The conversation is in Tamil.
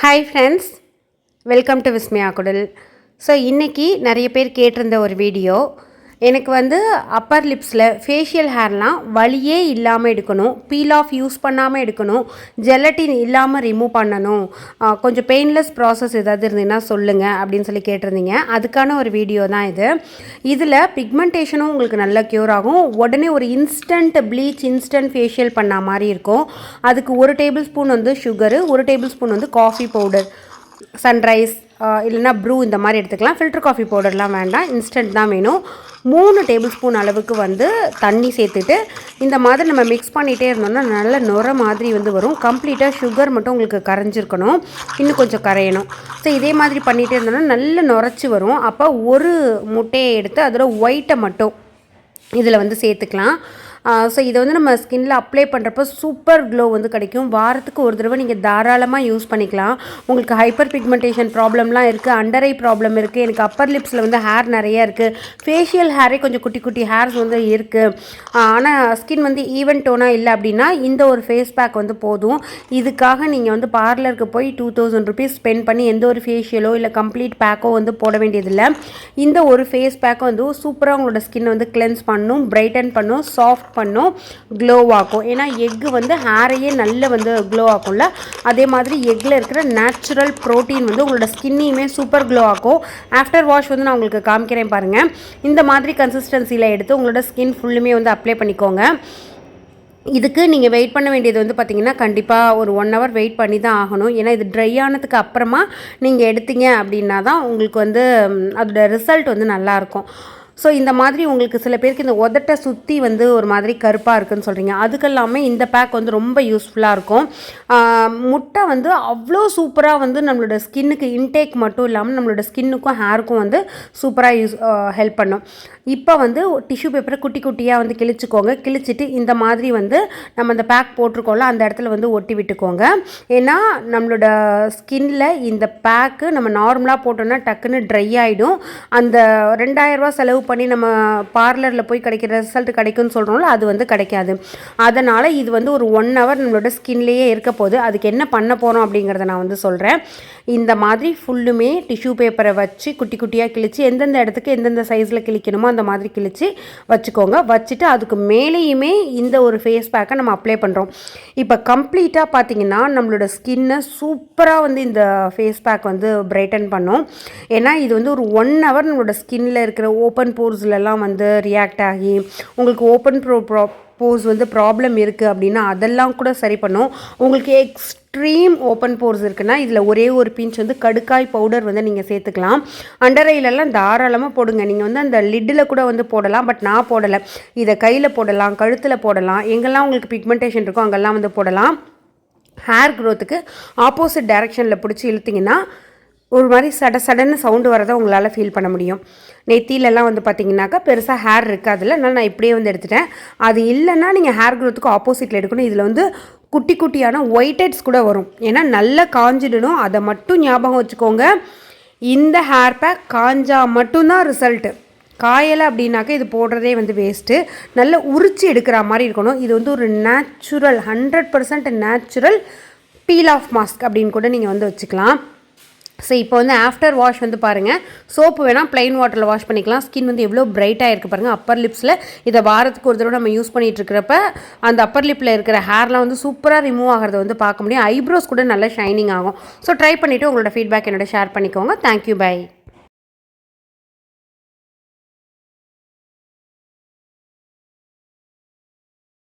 Hi friends, welcome to Vismaya குடல். ஸோ இன்றைக்கி நிறைய பேர் கேட்டிருந்த ஒரு வீடியோ. எனக்கு அப்பர் லிப்ஸில் ஃபேஷியல் ஹேர்லாம் வலியே இல்லாமல் எடுக்கணும், பீல் ஆஃப் யூஸ் பண்ணாமல் எடுக்கணும், ஜெலட்டின் இல்லாமல் ரிமூவ் பண்ணணும், கொஞ்சம் பெயின்லெஸ் ப்ராசஸ் ஏதாவது இருந்ததுன்னா சொல்லுங்கள் அப்படின்னு சொல்லி கேட்டிருந்தீங்க. அதுக்கான ஒரு வீடியோ தான் இது. இதில் பிக்மெண்டேஷனும் உங்களுக்கு நல்லா க்யூர் ஆகும். உடனே ஒரு இன்ஸ்டன்ட் ப்ளீச், இன்ஸ்டன்ட் ஃபேஷியல் பண்ண மாதிரி இருக்கும். அதுக்கு 1 table spoon sugar, 1 table spoon coffee powder, sunrise இல்லைனா ப்ரூ இந்த மாதிரி எடுத்துக்கலாம். ஃபில்டர் காஃபி பவுடர்லாம் வேண்டாம், இன்ஸ்டன்ட் தான் வேணும். 3 டேபிள் ஸ்பூன் அளவுக்கு தண்ணி சேர்த்துட்டு இந்த மாதிரி நம்ம மிக்ஸ் பண்ணிகிட்டே இருந்தோம்னா நல்ல நுர மாதிரி வரும். கம்ப்ளீட்டாக சுகர் மட்டும் உங்களுக்கு கரைஞ்சிருக்கணும், இன்னும் கொஞ்சம் கரையணும். ஸோ இதே மாதிரி பண்ணிகிட்டே இருந்தோம்னா நல்ல நுரைச்சி வரும். அப்போ ஒரு முட்டையை எடுத்து அதோட ஒயிட்டை மட்டும் இதில் சேர்த்துக்கலாம். ஸோ இதை நம்ம ஸ்கின்னில் அப்ளை பண்ணுறப்போ சூப்பர் க்ளோ கிடைக்கும். வாரத்துக்கு ஒரு தடவை நீங்கள் தாராளமாக யூஸ் பண்ணிக்கலாம். உங்களுக்கு ஹைப்பர் பிக்மெண்டேஷன் ப்ராப்ளம்லாம் இருக்குது, அண்டர் ஐ ப்ராப்ளம் இருக்குது, எனக்கு அப்பர் லிப்ஸில் ஹேர் நிறையா இருக்குது, ஃபேஷியல் ஹேரே கொஞ்சம் குட்டி குட்டி ஹேர்ஸ் இருக்குது, ஆனால் ஸ்கின் ஈவன் டோனாக இல்லை அப்படின்னா இந்த ஒரு ஃபேஸ் பேக் போதும். இதுக்காக நீங்கள் பார்லருக்கு போய் 2000 ருபீஸ் ஸ்பெண்ட் பண்ணி எந்த ஒரு ஃபேஷியலோ இல்லை கம்ப்ளீட் பேக்கோ போட வேண்டியதில்லை. இந்த ஒரு ஃபேஸ் பேக்கை சூப்பராக உங்களோட ஸ்கின்னை கிளென்ஸ் பண்ணும், பிரைட்டன் பண்ணும், சாஃப்ட் பண்ணும், க்ளோ ஆக்கும். ஏன்னா எக்கு ஹேரையே நல்ல க்ளோ ஆக்கும்ல, அதே மாதிரி எக்கில் இருக்கிற நேச்சுரல் ப்ரோட்டீன் உங்களோட ஸ்கின்னையுமே சூப்பர் க்ளோ ஆக்கும். ஆஃப்டர் வாஷ் நான் உங்களுக்கு காமிக்கிறேன் பாருங்கள். இந்த மாதிரி கன்சிஸ்டன்சியில் எடுத்து உங்களோட ஸ்கின் ஃபுல்லுமே அப்ளை பண்ணிக்கோங்க. இதுக்கு நீங்கள் வெயிட் பண்ண வேண்டியது பார்த்திங்கன்னா கண்டிப்பாக ஒரு 1 hour வெயிட் பண்ணி தான் ஆகணும். ஏன்னா இது ட்ரை ஆனதுக்கு அப்புறமா நீங்கள் எடுத்தீங்க அப்படின்னா தான் உங்களுக்கு அதோட ரிசல்ட் நல்லாயிருக்கும். ஸோ இந்த மாதிரி உங்களுக்கு சில பேருக்கு இந்த உதட்டை சுற்றி ஒரு மாதிரி கருப்பாக இருக்குதுன்னு சொல்கிறீங்க, அதுக்கெல்லாமே இந்த பேக் ரொம்ப யூஸ்ஃபுல்லாக இருக்கும். முட்டை அவ்வளோ சூப்பராக நம்மளோட ஸ்கின்னுக்கு இன்டேக் மட்டும் இல்லாமல் நம்மளோட ஸ்கின்னுக்கும் ஹேருக்கும் சூப்பராக ஹெல்ப் பண்ணும். இப்போ டிஷ்யூ பேப்பரை குட்டி குட்டியாக கிழிச்சிக்கோங்க. கிழிச்சிட்டு இந்த மாதிரி நம்ம அந்த பேக் போட்டிருக்கோம்ல அந்த இடத்துல ஒட்டி விட்டுக்கோங்க. ஏன்னா நம்மளோட ஸ்கின்னில் இந்த பேக்கு நம்ம நார்மலாக போட்டோன்னா டக்குன்னு ட்ரை ஆகிடும். அந்த 2000 ரூபா செலவு பண்ணி நம்ம பார்லரில் போய் கிடைக்கிற ரிசல்ட் கிடைக்கும்னு சொல்கிறோம்ல, அது கிடைக்காது. அதனால் இது ஒரு 1 hour நம்மளோட ஸ்கின்லேயே இருக்க போகுது. அதுக்கு என்ன பண்ண போகிறோம் அப்படிங்கிறத நான் சொல்கிறேன். இந்த மாதிரி ஃபுல்லுமே டிஷ்யூ பேப்பரை வச்சு குட்டி குட்டியாக கிழிச்சு எந்தெந்த இடத்துக்கு எந்தெந்த சைஸில் கிழிக்கணுமோ அந்த மாதிரி கிழிச்சு வச்சுக்கோங்க. வச்சுட்டு அதுக்கு மேலேயுமே இந்த ஒரு ஃபேஸ் பேக்கை நம்ம அப்ளை பண்ணுறோம். இப்போ கம்ப்ளீட்டாக பார்த்திங்கன்னா நம்மளோட ஸ்கின்னை சூப்பராக இந்த ஃபேஸ் பேக் பிரைட்டன் பண்ணும். ஏன்னா இது ஒரு 1 hour நம்மளோட ஸ்கின்னில் இருக்கிற ஓப்பன் போர்ஸ்லலாம் ரியாக்ட் ஆகி உங்களுக்கு ஓப்பன் போர்ஸ் ப்ராப்ளம் இருக்குது அப்படின்னா அதெல்லாம் கூட சரி பண்ணும். உங்களுக்கு எக்ஸ்ட்ரீம் ஓப்பன் போர்ஸ் இருக்குன்னா இதில் ஒரே ஒரு பிஞ்ச் கடுக்காய் பவுடர் நீங்கள் சேர்த்துக்கலாம். அண்டர் ஐலெல்லாம் தாராளமாக போடுங்க. நீங்கள் அந்த லிட்டில் கூட போடலாம், பட் நான் போடலை. இதை கையில் போடலாம், கழுத்தில் போடலாம், எங்கெல்லாம் உங்களுக்கு பிக்மெண்டேஷன் இருக்கோ அங்கெல்லாம் போடலாம். ஹேர் க்ரோத்துக்கு ஆப்போசிட் டைரெக்ஷனில் பிடிச்சி இழுத்திங்கன்னா ஒரு மாதிரி சடன்னு சவுண்டு வரதை உங்களால் ஃபீல் பண்ண முடியும். நெத்தியிலலாம் பார்த்திங்கனாக்கா பெருசாக ஹேர் இருக்காதுல்ல, அதனால் நான் இப்படியே எடுத்துட்டேன். அது இல்லைன்னா நீங்கள் ஹேர் க்ரோத்துக்கு ஆப்போசிட்டில் எடுக்கணும். இதில் குட்டி குட்டியான ஒயிட் ஹெட்ஸ் கூட வரும். ஏன்னா நல்லா காஞ்சிடணும், அதை மட்டும் ஞாபகம் வச்சுக்கோங்க. இந்த ஹேர் பேக் காஞ்சா மட்டும்தான் ரிசல்ட்டு. காயலை அப்படின்னாக்கா இது போடுறதே வேஸ்ட்டு. நல்லா உரிச்சு எடுக்கிற மாதிரி இருக்கணும். இது ஒரு natural 100% natural peel off mask அப்படின்னு கூட நீங்கள் வச்சுக்கலாம். ஸோ இப்போ ஆஃப்டர் வாஷ் பாருங்கள், சோப்பு வேணால் ப்ளைன் வாட்டரில் வாஷ் பண்ணிக்கலாம். ஸ்கின் எவ்வளோ பிரைட்டாக இருக்குது பாருங்கள். அப்பர் லிப்ஸில் இதை வாரத்துக்கு ஒரு தடவை நம்ம யூஸ் பண்ணிகிட்டு இருக்கிறப்ப அந்த அப்பர் லிப்பில் இருக்கிற ஹேர்லாம் சூப்பராக ரிமூவ் ஆகிறத பார்க்க முடியும். ஐப்ரோஸ் கூட நல்லா ஷைனிங் ஆகும். ஸோ ட்ரை பண்ணிவிட்டு உங்களோட ஃபீட்பேக் என்னோட ஷேர் பண்ணிக்கோங்க. Thank you, by.